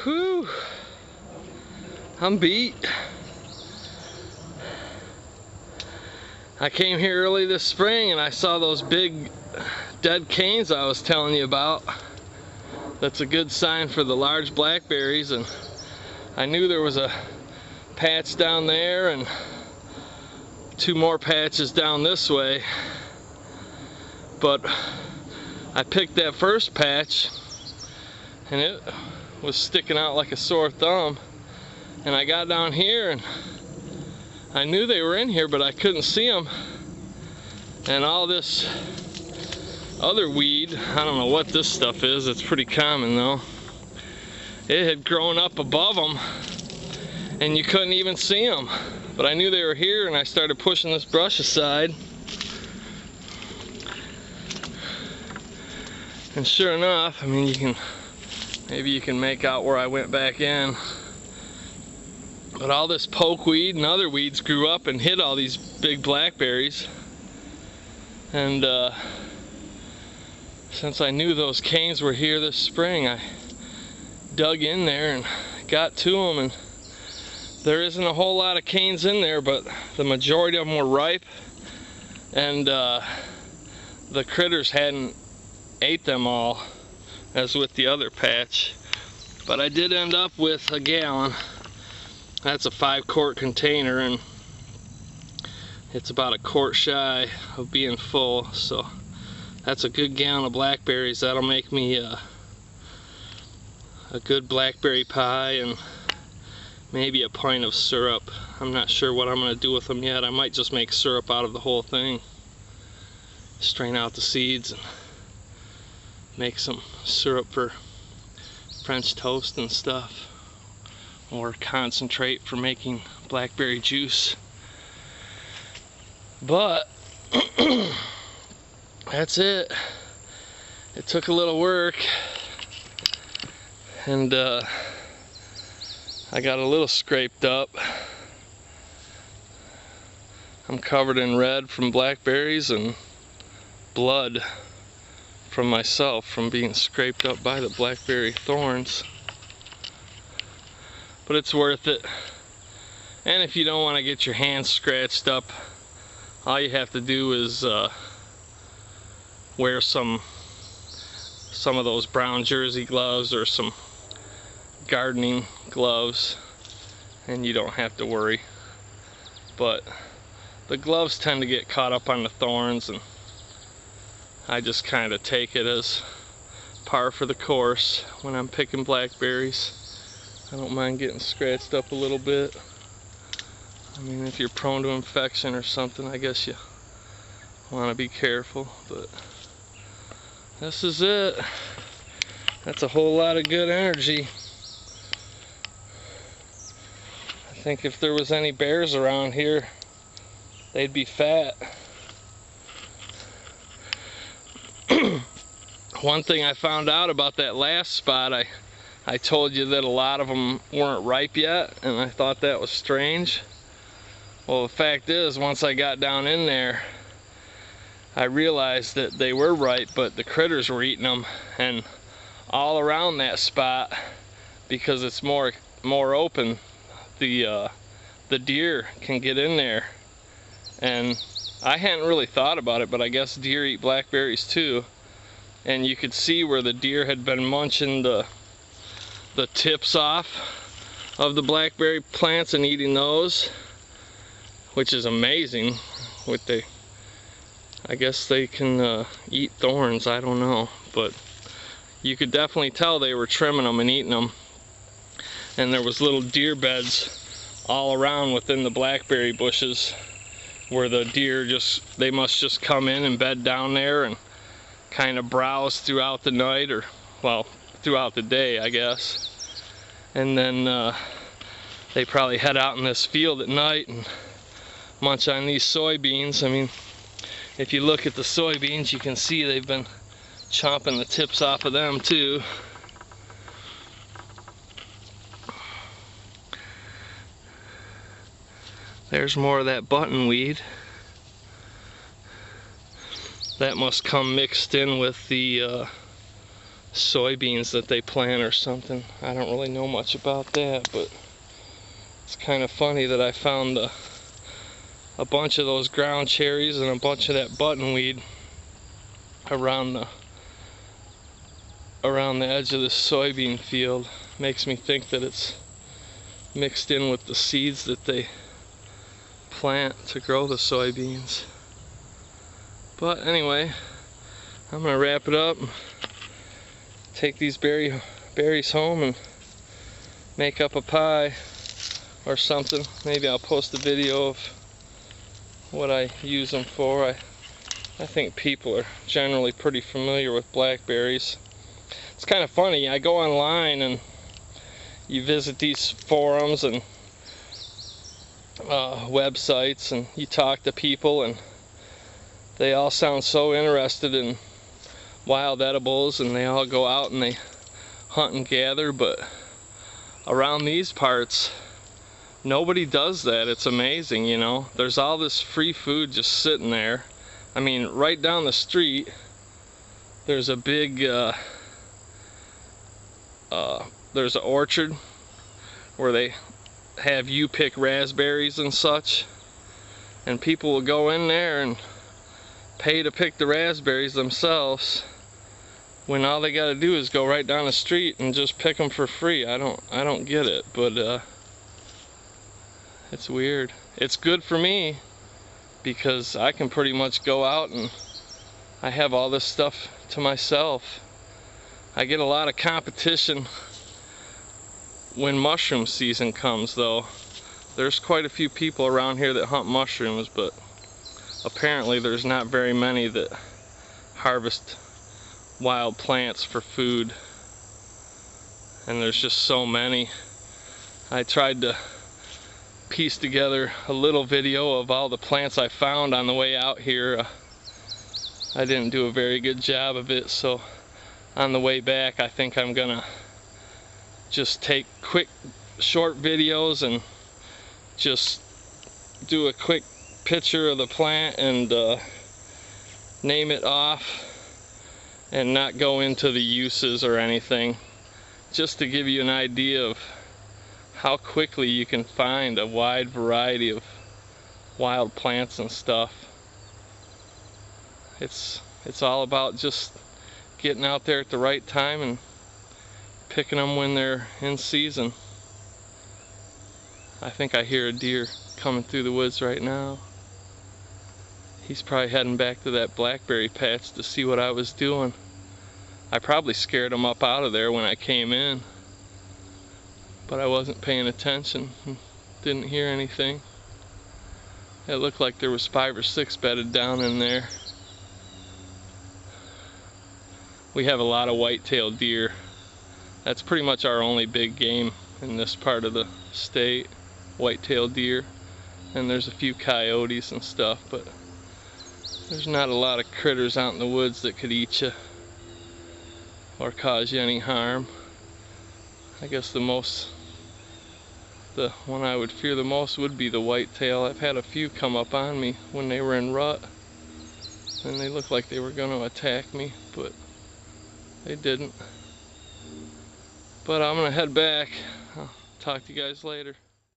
Whew. I'm beat. I came here early this spring and I saw those big dead canes I was telling you about. That's a good sign for the large blackberries, and I knew there was a patch down there and 2 more patches down this way, but I picked that first patch and it was sticking out like a sore thumb, and I got down here and I knew they were in here, but I couldn't see them. And all this other weed, I don't know what this stuff is, it's pretty common though, it had grown up above them and you couldn't even see them. But I knew they were here and I started pushing this brush aside. And sure enough, I mean, maybe you can make out where I went back in. But all this pokeweed and other weeds grew up and hid all these big blackberries. And since I knew those canes were here this spring, I dug in there and got to them, and there isn't a whole lot of canes in there, but the majority of them were ripe, and the critters hadn't ate them all as with the other patch. But I did end up with a gallon. That's a 5-quart container, and it's about a quart shy of being full, so that's a good gallon of blackberries. That'll make me a good blackberry pie and maybe a pint of syrup. I'm not sure what I'm going to do with them yet. I might just make syrup out of the whole thing. Strain out the seeds and make some syrup for French toast and stuff, or concentrate for making blackberry juice. But that's it. It took a little work, and I got a little scraped up. I'm covered in red from blackberries and blood from myself from being scraped up by the blackberry thorns. But it's worth it. And if you don't want to get your hands scratched up, all you have to do is wear some of those brown jersey gloves or some gardening gloves, and you don't have to worry. But the gloves tend to get caught up on the thorns, and I just kind of take it as par for the course when I'm picking blackberries. I don't mind getting scratched up a little bit. I mean, if you're prone to infection or something, I guess you want to be careful, but this is it. That's a whole lot of good energy. I think if there was any bears around here, they'd be fat. One thing I found out about that last spot, I told you that a lot of them weren't ripe yet, and I thought that was strange. Well, the fact is, once I got down in there, I realized that they were ripe, but the critters were eating them, and all around that spot, because it's more open, the deer can get in there. And I hadn't really thought about it, but I guess deer eat blackberries too. And you could see where the deer had been munching the tips off of the blackberry plants and eating those, which is amazing. I guess they can eat thorns, I don't know, but you could definitely tell they were trimming them and eating them. And there was little deer beds all around within the blackberry bushes where the deer they must just come in and bed down there and kind of browse throughout the night, or well, throughout the day, I guess. And then they probably head out in this field at night and munch on these soybeans. I mean, if you look at the soybeans, you can see they've been chomping the tips off of them too. There's more of that buttonweed. That must come mixed in with the soybeans that they plant or something. I don't really know much about that, but it's kind of funny that I found a bunch of those ground cherries and a bunch of that buttonweed around the edge of this soybean field. Makes me think that it's mixed in with the seeds that they plant to grow the soybeans. But anyway, I'm gonna wrap it up, take these berries home and make up a pie or something. Maybe I'll post a video of what I use them for. I think people are generally pretty familiar with blackberries. It's kind of funny, I go online and you visit these forums and websites and you talk to people and they all sound so interested in wild edibles and they all go out and they hunt and gather, but around these parts nobody does that. It's amazing, you know. There's all this free food just sitting there. I mean, right down the street there's a big there's an orchard where they have you pick raspberries and such, and people will go in there and pay to pick the raspberries themselves when all they got to do is go right down the street and just pick them for free. I don't get it, but it's weird. It's good for me because I can pretty much go out and I have all this stuff to myself. I get a lot of competition when mushroom season comes, though. There's quite a few people around here that hunt mushrooms, but apparently there's not very many that harvest wild plants for food, and there's just so many. I tried to piece together a little video of all the plants I found on the way out here. I didn't do a very good job of it, so on the way back I think I'm gonna just take quick short videos and just do a quick picture of the plant and name it off and not go into the uses or anything, just to give you an idea of how quickly you can find a wide variety of wild plants and stuff. It's all about just getting out there at the right time and picking them when they're in season. I think I hear a deer coming through the woods right now. He's probably heading back to that blackberry patch to see what I was doing. I probably scared him up out of there when I came in, but I wasn't paying attention and didn't hear anything. It looked like there was 5 or 6 bedded down in there. We have a lot of white-tailed deer. That's pretty much our only big game in this part of the state, white-tailed deer. And there's a few coyotes and stuff, but there's not a lot of critters out in the woods that could eat you or cause you any harm. I guess the one I would fear the most would be the whitetail. I've had a few come up on me when they were in rut, and they looked like they were going to attack me, but they didn't. But I'm gonna head back. I'll talk to you guys later.